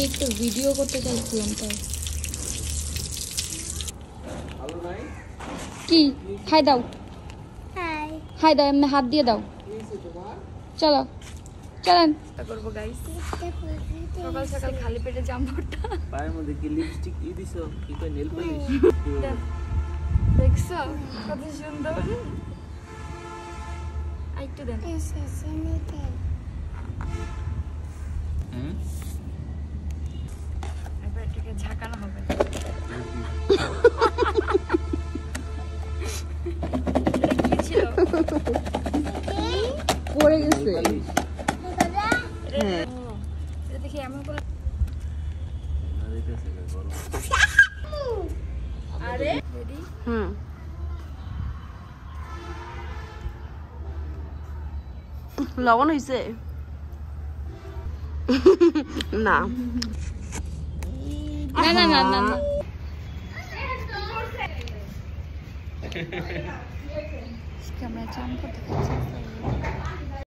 একটু ভিডিও করতে চাইছিলাম তাই। কি হাই দাও, হাই দাও, এমনি হাত দিয়ে দাও। চলো চলেন করবো গাইস। সকাল সকাল খালি পেটে জাম্বুরটা পায়ের মধ্যে কি লিপস্টিক ই দিছো, কি কই নেল পলিশ দেখছো কত সুন্দর। আইটু দেন। এবার এটাকে ঝাঁকানো হবে। কি ছিল? পড়ে গেছে। হ্যাঁ এটা দেখি এমন করে না দিতেছে গরম। আরে রেডি। লবণ হইছে না না না না না না আমরা জাম্প করতে